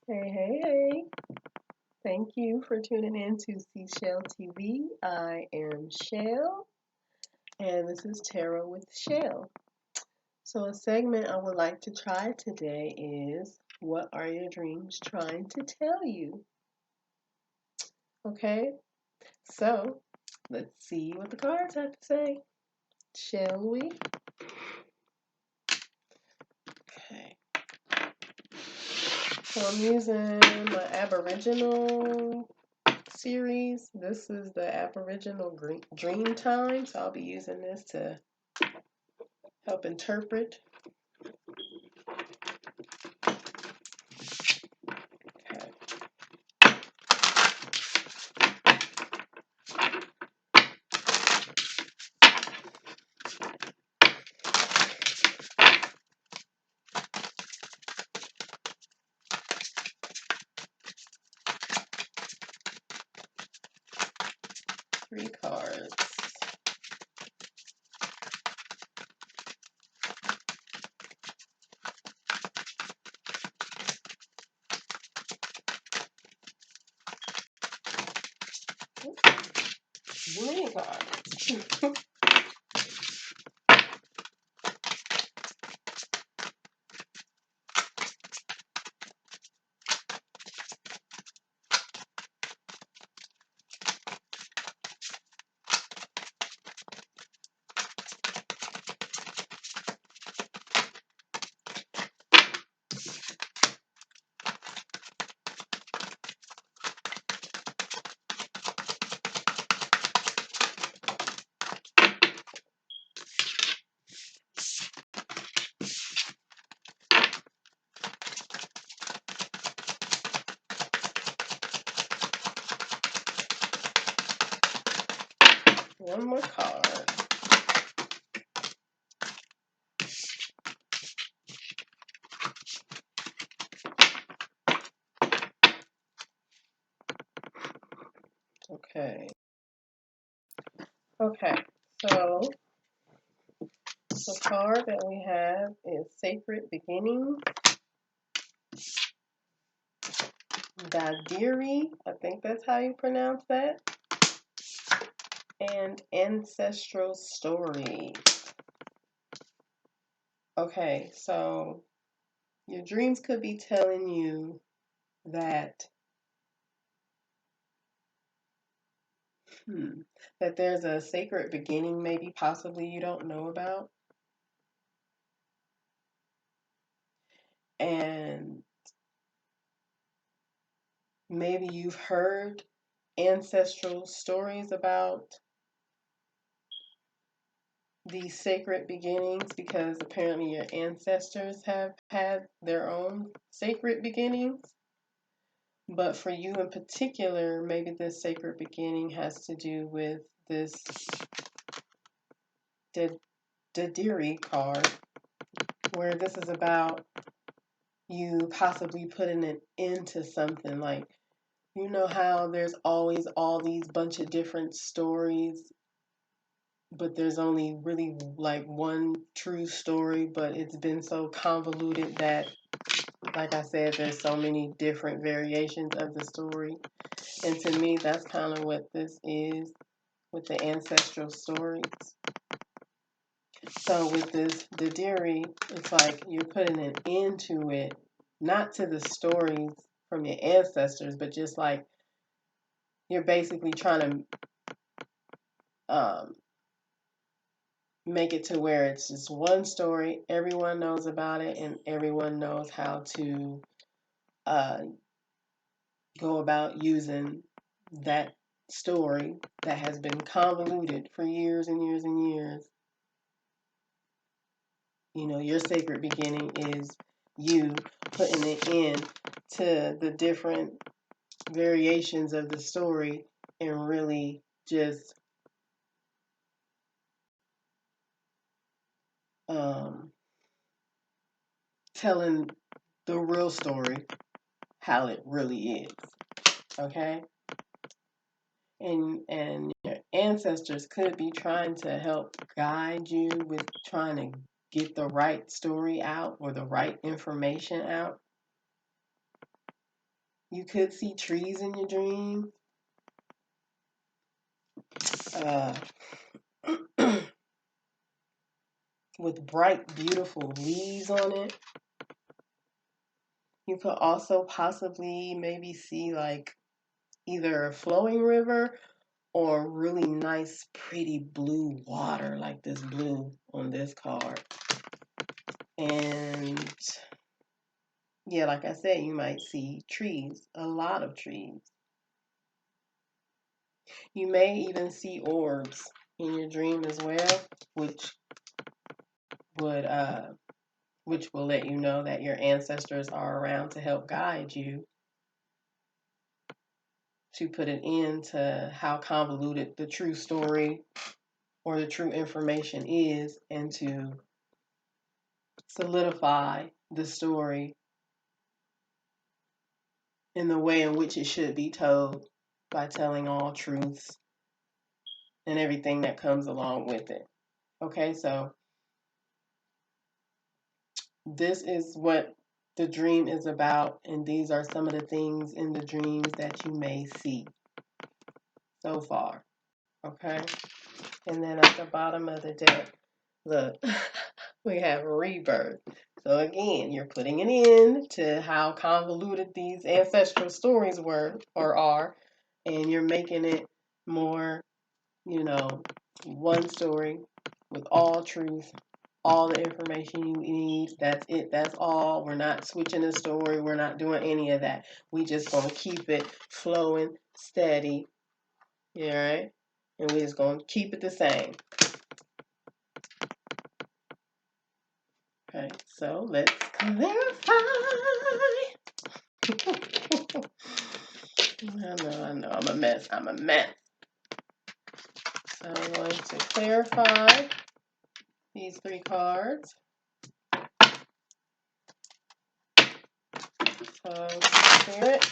Hey, hey, hey. Thank you for tuning in to Seashell TV. I am Shell, and this is Tarot with Shell. So, a segment I would like to try today is what are your dreams trying to tell you? Okay, so let's see what the cards have to say. Shall we? Okay. So, I'm using my Aboriginal series. This is the Aboriginal Dream Time, so I'll be using this to help interpret. Okay. 3 cards. Many cards. One more card. Okay. Okay. So the card that we have is Sacred Beginning, Dadiri, I think that's how you pronounce that, and Ancestral Story. Okay, so your dreams could be telling you that that there's a sacred beginning, maybe possibly you don't know about, and maybe you've heard ancestral stories about these sacred beginnings because apparently your ancestors have had their own sacred beginnings. But for you in particular, maybe this sacred beginning has to do with this Dadiri card, where this is about you possibly putting an end to something. Like, you know how there's always all these bunch of different stories, but there's only really like one true story, but it's been so convoluted that, like I said, there's so many different variations of the story. And to me, that's kind of what this is with the ancestral stories. So with this Dadiri, it's like you're putting an end to it, not to the stories from your ancestors, but just like you're basically trying to make it to where it's just one story, everyone knows about it, and everyone knows how to uh, go about using that story that has been convoluted for years and years and years. You know, your sacred beginning is you putting an end to the different variations of the story and really just telling the real story how it really is. Okay? And your ancestors could be trying to help guide you with trying to get the right story out or the right information out. You could see trees in your dream. Uh, with bright, beautiful leaves on it. You could also possibly maybe see like either a flowing river or really nice, pretty blue water, like this blue on this card. And yeah, like I said, you might see trees, a lot of trees. You may even see orbs in your dream as well, which would which will let you know that your ancestors are around to help guide you to put an end to how convoluted the true story or the true information is, and to solidify the story in the way in which it should be told, by telling all truths and everything that comes along with it. Okay, so this is what the dream is about, and these are some of the things in the dreams that you may see so far. Okay, and then at the bottom of the deck, look, we have rebirth. So again, you're putting an end to how convoluted these ancestral stories were or are, and you're making it more, one story with all truth, all the information you need. That's it. That's all. We're not switching the story. We're not doing any of that. We just gonna keep it flowing steady. Yeah, right? And we just gonna keep it the same. Okay, so let's clarify. I know, I'm a mess. So I'm going to clarify these 3 cards. So, Spirit,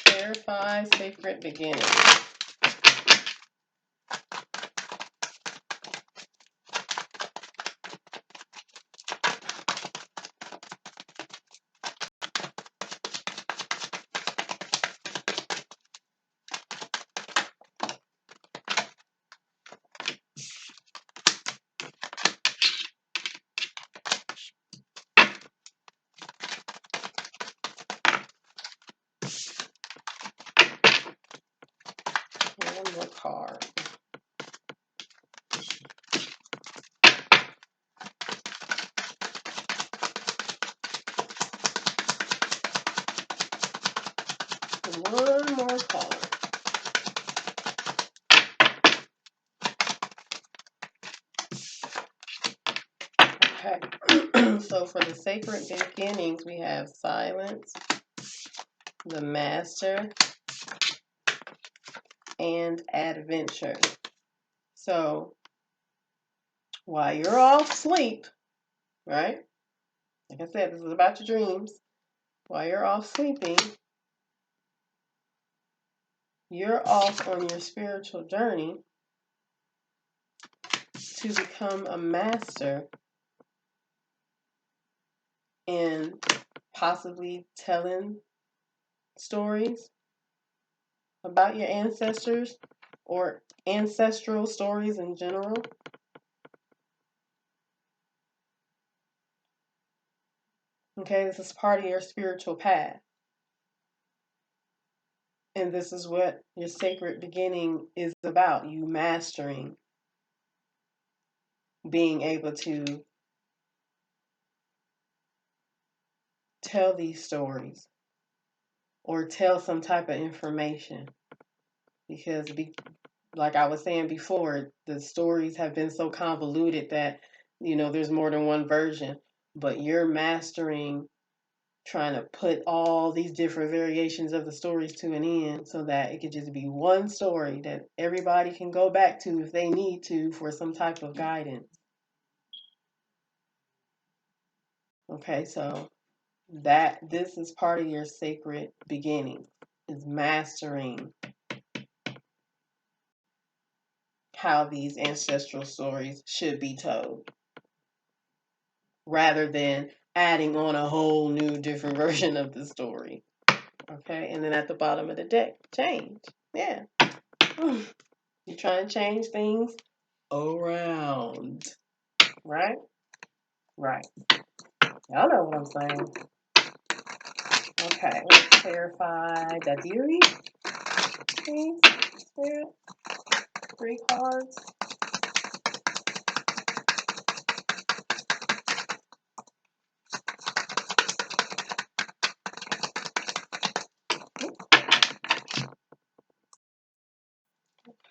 clarify sacred beginning. One more card. One more card. Okay. So for the sacred beginnings, we have silence, the master, and adventure. So while you're off sleep, right? Like I said, this is about your dreams. While you're off sleeping, you're off on your spiritual journey to become a master in possibly telling stories about your ancestors or ancestral stories in general. Okay, this is part of your spiritual path. And this is what your sacred beginning is about. You mastering, being able to tell these stories or tell some type of information. Because, like I was saying before, the stories have been so convoluted that, there's more than one version. But you're mastering trying to put all these different variations of the stories to an end so that it could just be one story that everybody can go back to if they need to for some type of guidance. Okay, so this is part of your sacred beginning, is mastering how these ancestral stories should be told, rather than adding on a whole new different version of the story. Okay, and then at the bottom of the deck, change. Yeah. You're trying to change things around. Right? Right. Y'all know what I'm saying. Okay, let's clarify the theory, please. Spirit. 3 cards.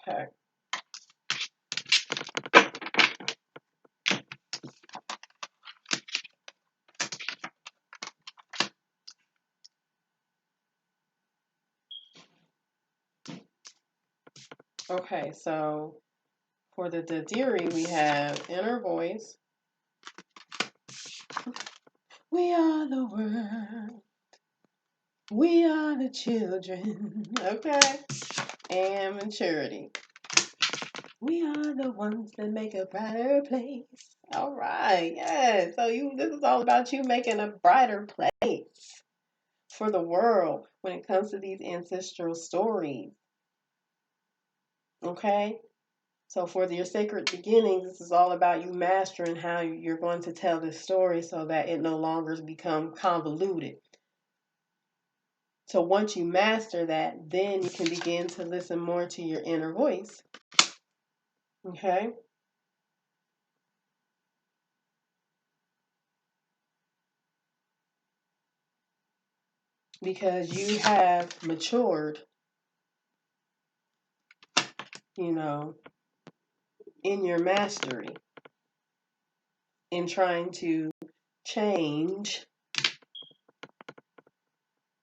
Okay. Okay, so for the Dadiri, we have inner voice. We are the world. We are the children. Okay. And maturity. We are the ones that make a brighter place. All right. Yeah. So this is all about you making a brighter place for the world when it comes to these ancestral stories. Okay? So for your sacred beginnings, this is all about you mastering how you're going to tell this story so that it no longer becomes convoluted. So once you master that, then you can begin to listen more to your inner voice. Okay? Because you have matured, in your mastery, in trying to change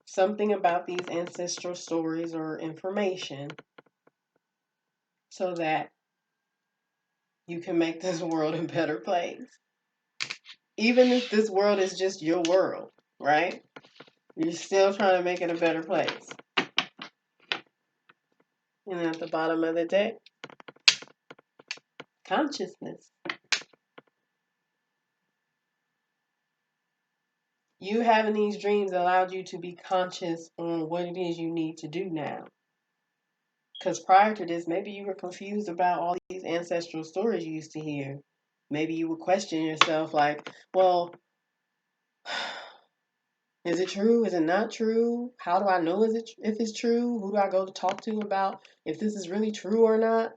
something about these ancestral stories or information so that you can make this world a better place. Even if this world is just your world, right? You're still trying to make it a better place. And at the bottom of the deck, consciousness. You having these dreams allowed you to be conscious on what it is you need to do now. Because prior to this, maybe you were confused about all these ancestral stories you used to hear. Maybe you would question yourself like, well, is it true? Is it not true? How do I know if it's true? Who do I go to talk to about if this is really true or not,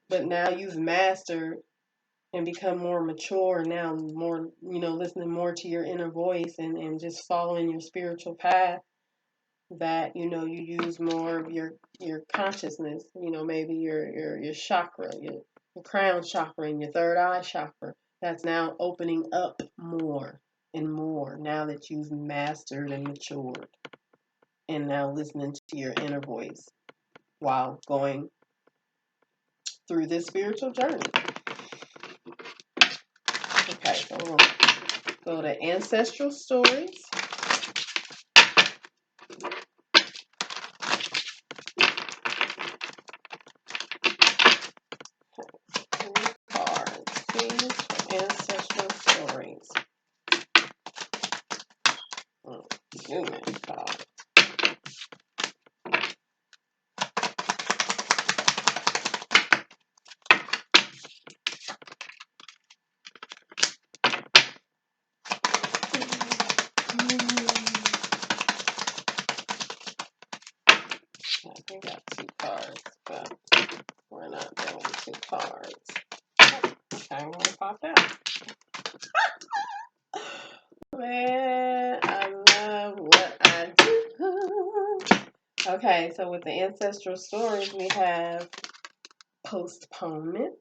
But now you've mastered and become more mature now, more, listening more to your inner voice and just following your spiritual path, that, you use more of your consciousness, maybe your chakra, your crown chakra and your third eye chakra. That's now opening up more and more now that you've mastered and matured. And now listening to your inner voice while going through this spiritual journey. Okay, so we'll go to ancestral stories. Cards, please, for ancestral stories. Too many cards. I think I got 2 cards, but we're not doing 2 cards. Okay, I'm gonna pop out. Man, I love what I do. Okay, so with the ancestral stories, we have postponement,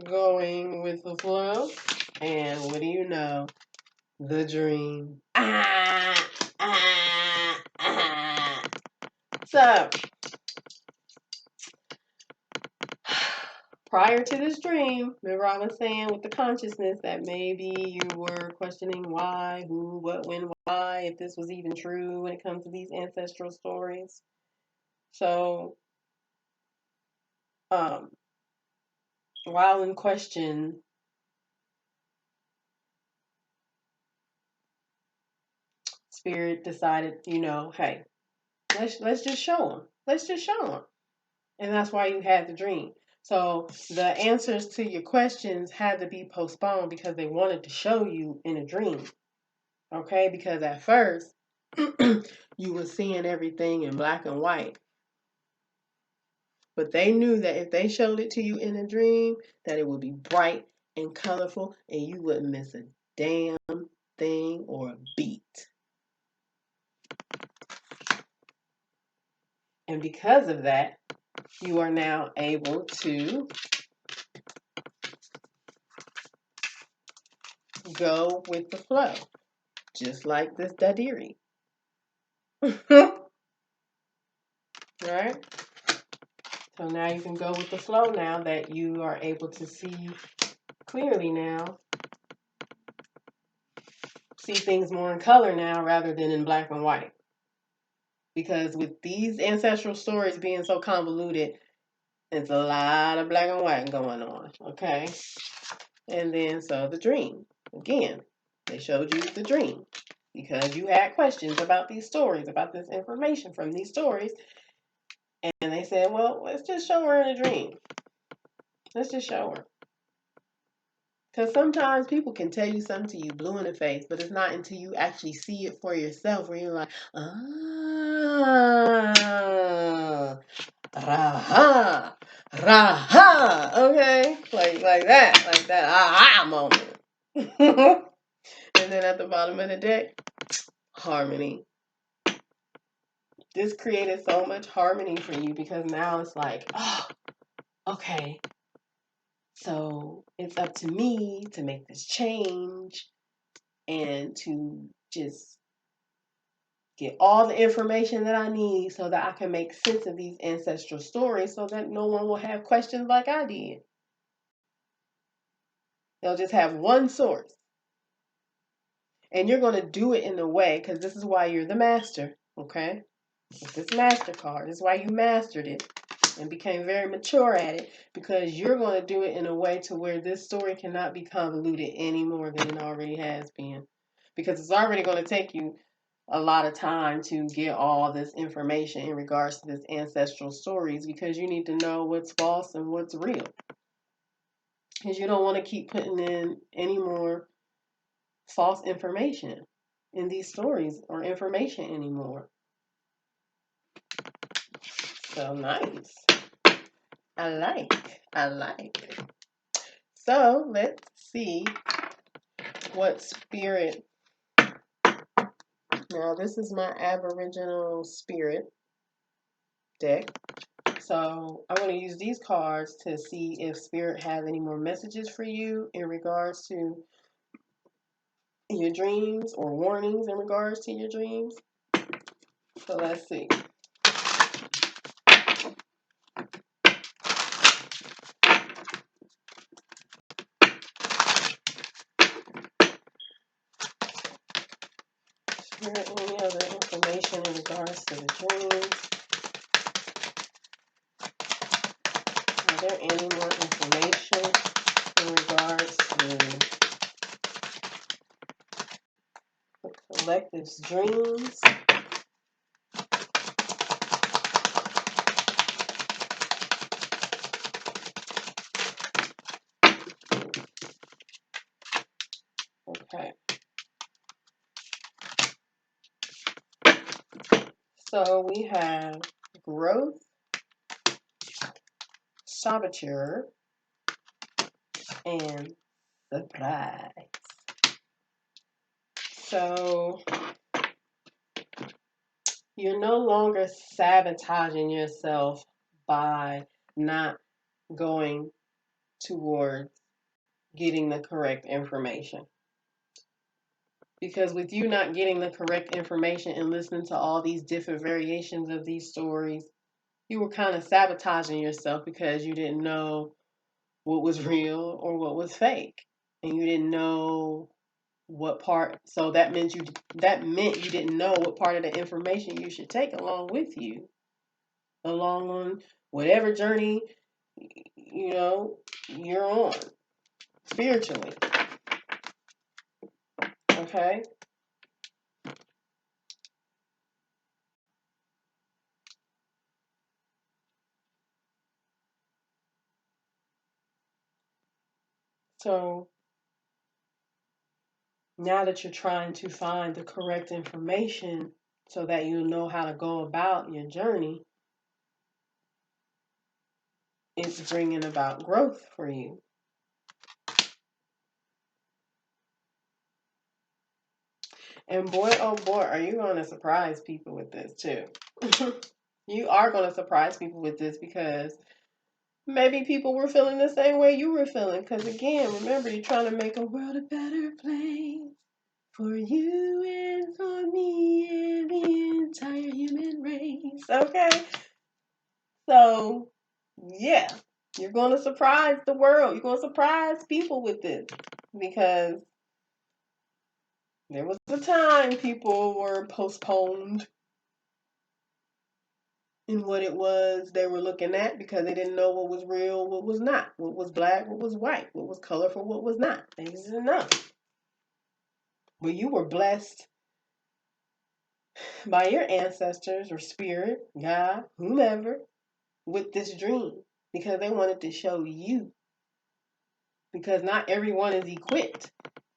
going with the flow, and what do you know? The dream. So, prior to this dream, remember I was saying with the consciousness that maybe you were questioning why, who, what, when, why, if this was even true when it comes to these ancestral stories. So, while in question, Spirit decided, hey, let's just show them. Let's just show them. And that's why you had the dream. So the answers to your questions had to be postponed because they wanted to show you in a dream. Okay? Because at first, you were seeing everything in black and white. But they knew that if they showed it to you in a dream, that it would be bright and colorful and you wouldn't miss a damn thing or a beat. And because of that, you are now able to go with the flow, just like this Dadiri. Right? So now you can go with the flow now that you are able to see clearly now. See things more in color now rather than in black and white. Because with these ancestral stories being so convoluted, it's a lot of black and white going on, okay? And then, so the dream. Again, they showed you the dream because you had questions about these stories, about this information from these stories. And they said, well, let's just show her in a dream. Let's just show her. Because sometimes people can tell you something to you blue in the face, but it's not until you actually see it for yourself where you're like, raha, raha, okay? Like that, aha moment. And then at the bottom of the deck, harmony. This created so much harmony for you because now it's like, oh, okay. So it's up to me to make this change and to just get all the information that I need so that I can make sense of these ancestral stories so that no one will have questions like I did. They'll just have one source. And you're going to do it in a way, because this is why you're the master, okay? With this master card. This is why you mastered it and became very mature at it, because you're going to do it in a way to where this story cannot be convoluted any more than it already has been. Because it's already going to take you a lot of time to get all this information in regards to this ancestral stories, because you need to know what's false and what's real. Because you don't want to keep putting in any more false information in these stories or information anymore. So nice. I like. So let's see what spirit. Now this is my Aboriginal spirit deck. So I'm going to use these cards to see if Spirit has any more messages for you in regards to your dreams or warnings in regards to your dreams. So let's see. Spirit, any other information in regards to the dreams? Are there any more information in regards to the collective's dreams? Okay. So we have growth, saboteur, and surprise. So you're no longer sabotaging yourself by not going towards getting the correct information. Because with you not getting the correct information and listening to all these different variations of these stories, you were kind of sabotaging yourself because you didn't know what was real or what was fake. And you didn't know what part, so that meant you didn't know what part of the information you should take along with you, along on whatever journey you're on spiritually. Okay? So now that you're trying to find the correct information so that you know how to go about your journey, it's bringing about growth for you. And boy, oh boy, are you going to surprise people with this too. You are going to surprise people with this because maybe people were feeling the same way you were feeling. Because again, remember, you're trying to make a world a better place for you and for me and the entire human race. Okay? So, yeah, you're going to surprise the world. You're going to surprise people with this because there was a time people were postponed in what it was they were looking at because they didn't know what was real, what was not, what was black, what was white, what was colorful, what was not. They just didn't know. But you were blessed by your ancestors or spirit, God, whomever, with this dream because they wanted to show you. Because not everyone is equipped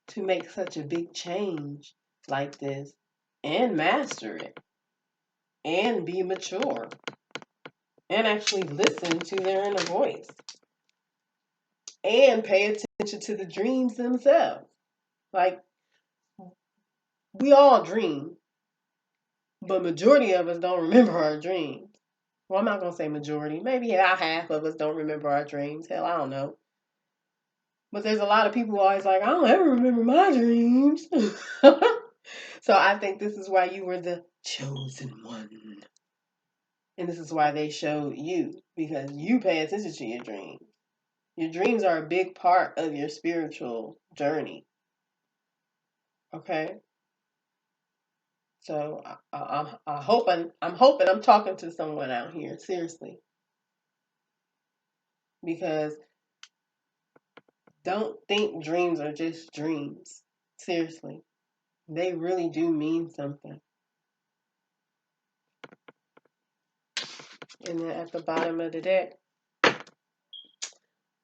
to make such a big change like this and master it and be mature and actually listen to their inner voice and pay attention to the dreams themselves. Like, we all dream, but majority of us don't remember our dreams. Well, I'm not going to say majority. Maybe about half of us don't remember our dreams. Hell, I don't know. But there's a lot of people who always like, I don't ever remember my dreams. So I think this is why you were the chosen one. And this is why they showed you, because you pay attention to your dreams. Your dreams are a big part of your spiritual journey. Okay? So I'm hoping I'm talking to someone out here, seriously. Because don't think dreams are just dreams. Seriously. They really do mean something. And then at the bottom of the deck,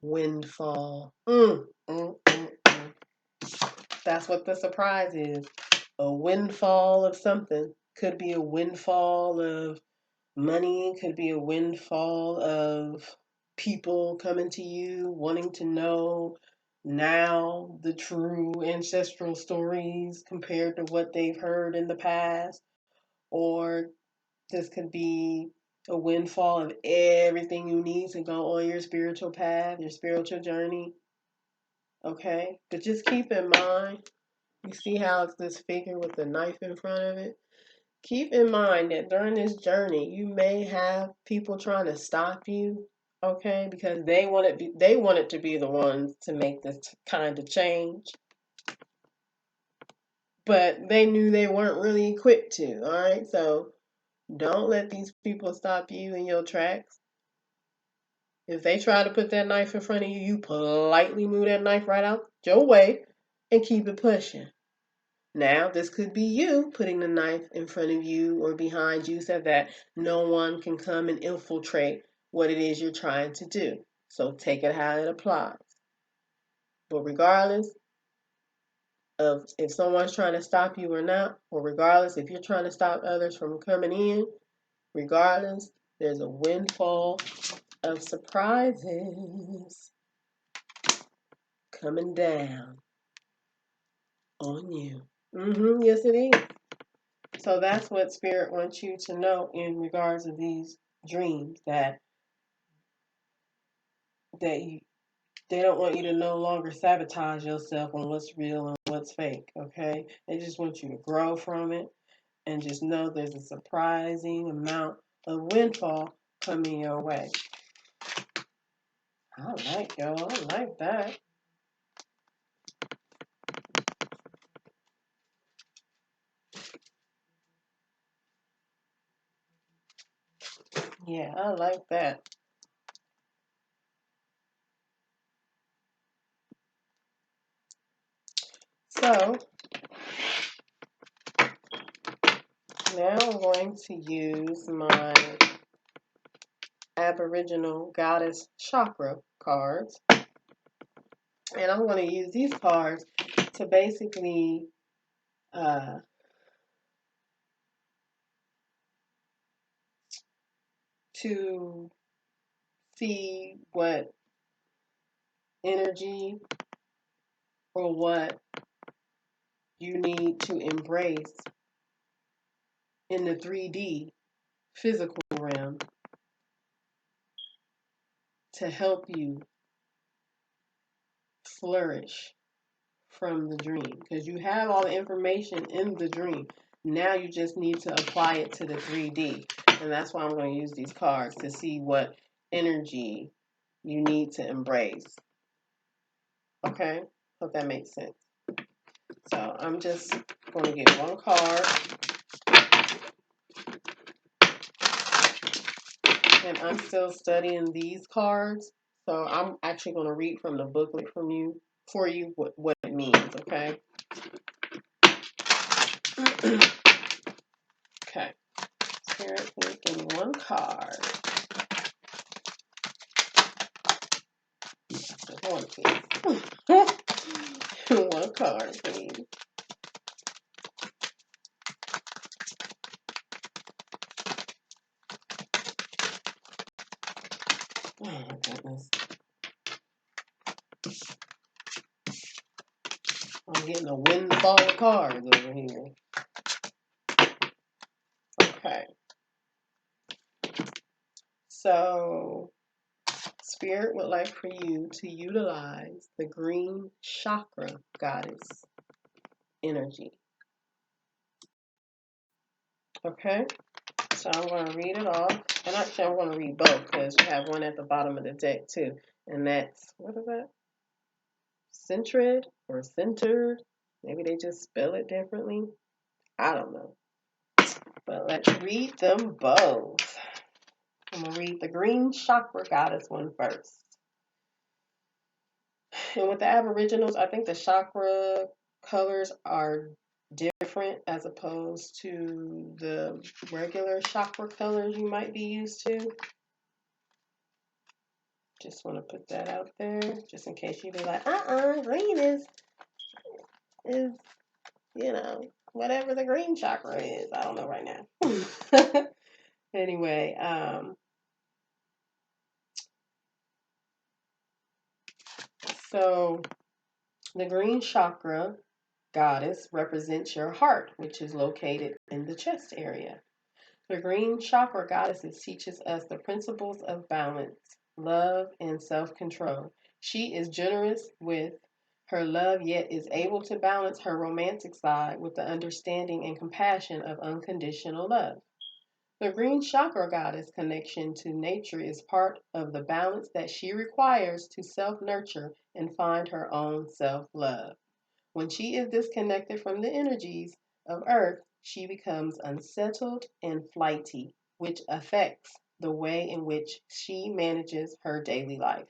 windfall. That's what the surprise is. A windfall of something. Could be a windfall of money, could be a windfall of people coming to you, wanting to know now the true ancestral stories compared to what they've heard in the past. Or this could be a windfall of everything you need to go on your spiritual path, your spiritual journey. Okay? But just keep in mind, you see how it's this figure with the knife in front of it? Keep in mind that during this journey, you may have people trying to stop you, okay? Because they wanted to be the ones to make this kind of change. But they knew they weren't really equipped to, all right? So don't let these people stop you in your tracks. If they try to put that knife in front of you, you politely move that knife right out your way and keep it pushing. Now, this could be you putting the knife in front of you or behind you so that no one can come and infiltrate what it is you're trying to do. So take it how it applies. But regardless of if someone's trying to stop you or not, or regardless if you're trying to stop others from coming in, regardless, there's a windfall of surprises coming down on you. Yes, it is. So that's what Spirit wants you to know in regards to these dreams, that they don't want you to no longer sabotage yourself on what's real and what's fake, okay? They just want you to grow from it and just know there's a surprising amount of windfall coming your way. I like that. Yeah, I like that. So now I'm going to use my Aboriginal Goddess Chakra cards And I'm going to use these cards to basically to see what energy or what you need to embrace in the 3D physical realm to help you flourish from the dream. Because you have all the information in the dream. Now you just need to apply it to the 3D. And that's why I'm going to use these cards to see what energy you need to embrace. Okay? Hope that makes sense. So I'm just going to get one card. And I'm still studying these cards. So I'm actually going to read from the booklet for you what it means, okay? Okay. Spirit, please give me one card. One, please. One card, please. Oh my goodness. I'm getting a windfall of cards over here. Okay. So, Spirit would like for you to utilize the green chakra goddess energy. Okay? So I'm going to read it all. And actually, I'm going to read both because you have one at the bottom of the deck too. And that's, what is that? Centred or centered? Maybe they just spell it differently. I don't know. But let's read them both. I'm going to read the green chakra goddess one first. And with the Aboriginals, I think the chakra colors are different as opposed to the regular chakra colors you might be used to. Just want to put that out there, just in case you be like, green is, you know, whatever the green chakra is. I don't know right now. Anyway, so the green chakra goddess represents your heart, which is located in the chest area. The green chakra goddess teaches us the principles of balance, love, and self-control. She is generous with her love, yet is able to balance her romantic side with the understanding and compassion of unconditional love. The green chakra goddess connection to nature is part of the balance that she requires to self-nurture and find her own self-love. When she is disconnected from the energies of Earth, she becomes unsettled and flighty, which affects the way in which she manages her daily life.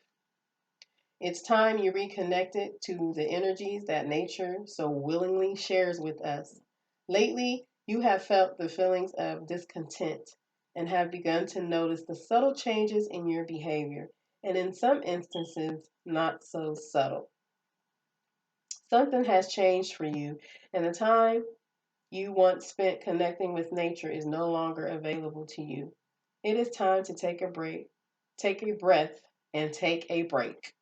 It's time you reconnected to the energies that nature so willingly shares with us. Lately, you have felt the feelings of discontent and have begun to notice the subtle changes in your behavior, and in some instances, not so subtle. Something has changed for you, and the time you once spent connecting with nature is no longer available to you. It is time to take a break, take a breath, and take a break.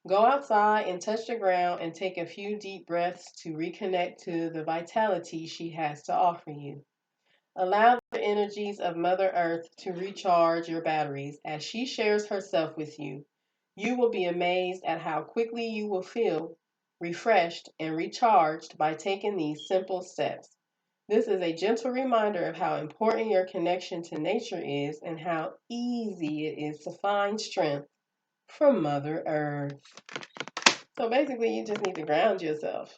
Go outside and touch the ground and take a few deep breaths to reconnect to the vitality she has to offer you. Allow the energies of Mother Earth to recharge your batteries as she shares herself with you. You will be amazed at how quickly you will feel refreshed and recharged by taking these simple steps. This is a gentle reminder of how important your connection to nature is and how easy it is to find strength from Mother Earth. So basically, you just need to ground yourself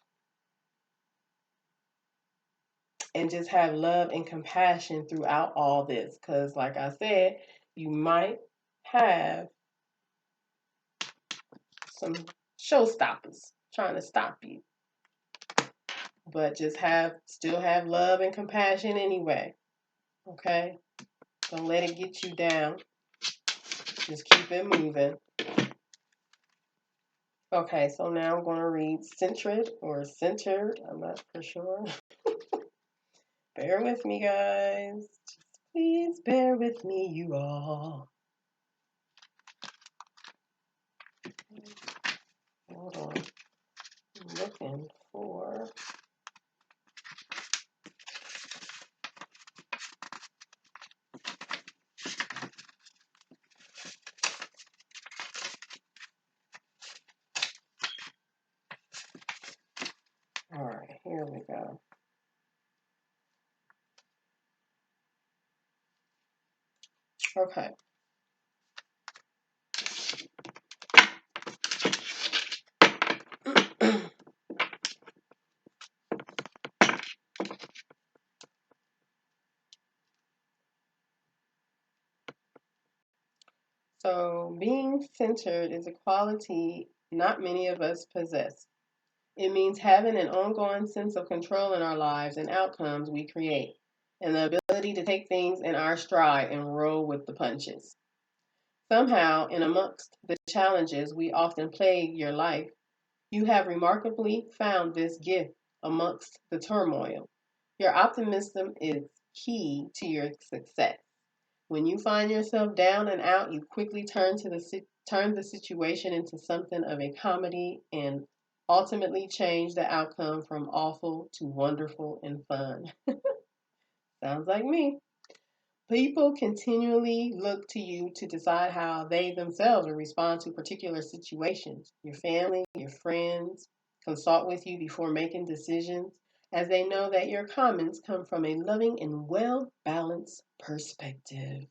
and just have love and compassion throughout all this. Because, like I said, you might have some showstoppers trying to stop you. But just still have love and compassion anyway. Okay? Don't let it get you down. Just keep it moving. Okay, so now I'm going to read centered or centered. I'm not for sure. Bear with me, guys. Just please bear with me, you all. Hold on. I'm looking for. All right, here we go. Okay. So, being centered is a quality not many of us possess. It means having an ongoing sense of control in our lives and outcomes we create, and the ability to take things in our stride and roll with the punches. Somehow, in amongst the challenges we often plague your life, you have remarkably found this gift amongst the turmoil. Your optimism is key to your success. When you find yourself down and out, you quickly turn the situation into something of a comedy and ultimately change the outcome from awful to wonderful and fun. Sounds like me. People continually look to you to decide how they themselves will respond to particular situations. Your family, your friends consult with you before making decisions, as they know that your comments come from a loving and well balanced perspective.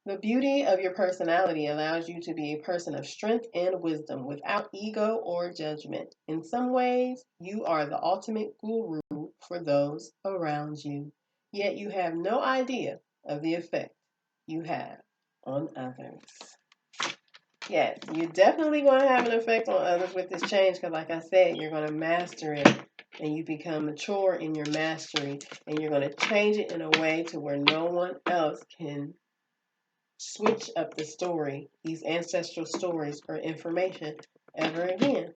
The beauty of your personality allows you to be a person of strength and wisdom without ego or judgment. In some ways, you are the ultimate guru for those around you, yet you have no idea of the effect you have on others. Yes, you're definitely going to have an effect on others with this change because, like I said, you're going to master it and you become mature in your mastery and you're going to change it in a way to where no one else can switch up the story, these ancestral stories or information ever again.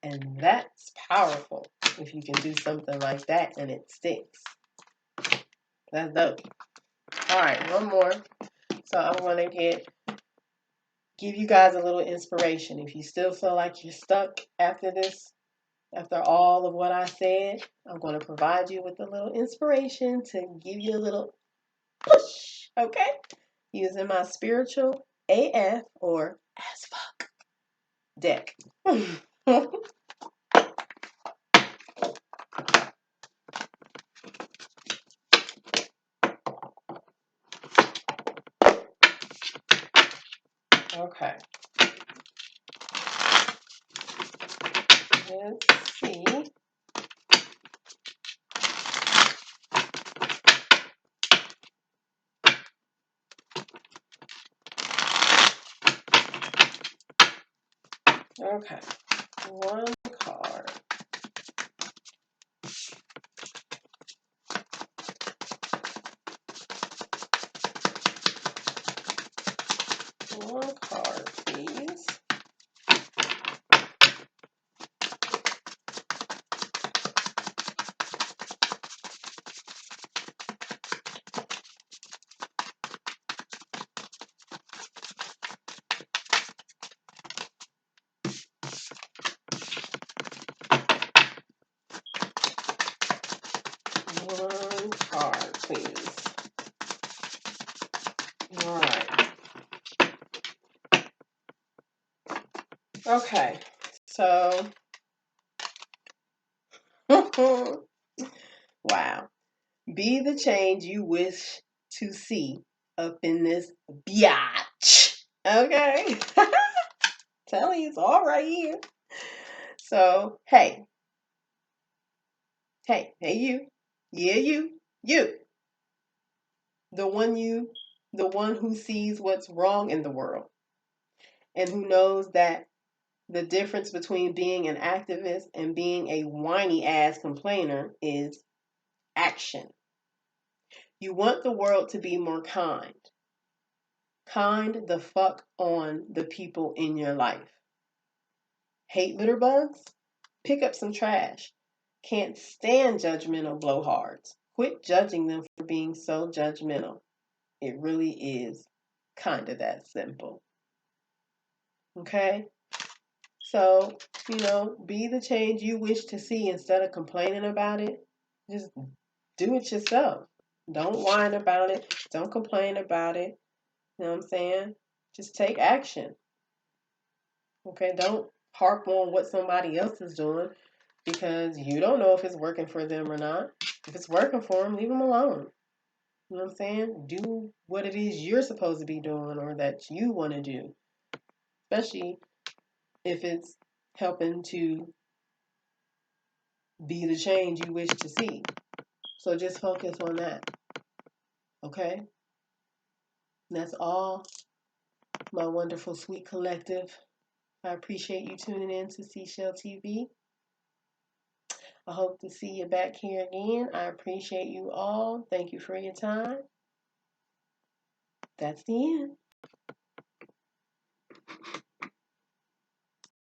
And that's powerful if you can do something like that and it sticks. That's dope. All right, one more. So I'm going to give you guys a little inspiration. If you still feel like you're stuck after this, after all of what I said, I'm going to provide you with a little inspiration to give you a little push, okay? Using my spiritual AF or as fuck deck. Okay. Let's see. Okay. One card. One card, please. One card, please. All right. Okay. So, wow. Be the change you wish to see up in this biatch. Okay? Telling you, it's all right here. So, hey, you. Yeah, you. The one you, the one who sees what's wrong in the world and who knows that the difference between being an activist and being a whiny ass complainer is action. You want the world to be more kind. Kind the fuck on the people in your life. Hate litter bugs? Pick up some trash. Can't stand judgmental blowhards? Quit judging them for being so judgmental. It really is kind of that simple. Okay? So, be the change you wish to see instead of complaining about it. Just do it yourself. Don't whine about it. Don't complain about it. You know what I'm saying? Just take action. Okay? Don't harp on what somebody else is doing because you don't know if it's working for them or not. If it's working for them, leave them alone. You know what I'm saying? Do what it is you're supposed to be doing or that you want to do, especially if it's helping to be the change you wish to see. So just focus on that. Okay? And that's all, my wonderful, sweet collective. I appreciate you tuning in to Seashell TV. I hope to see you back here again. I appreciate you all. Thank you for your time. That's the end.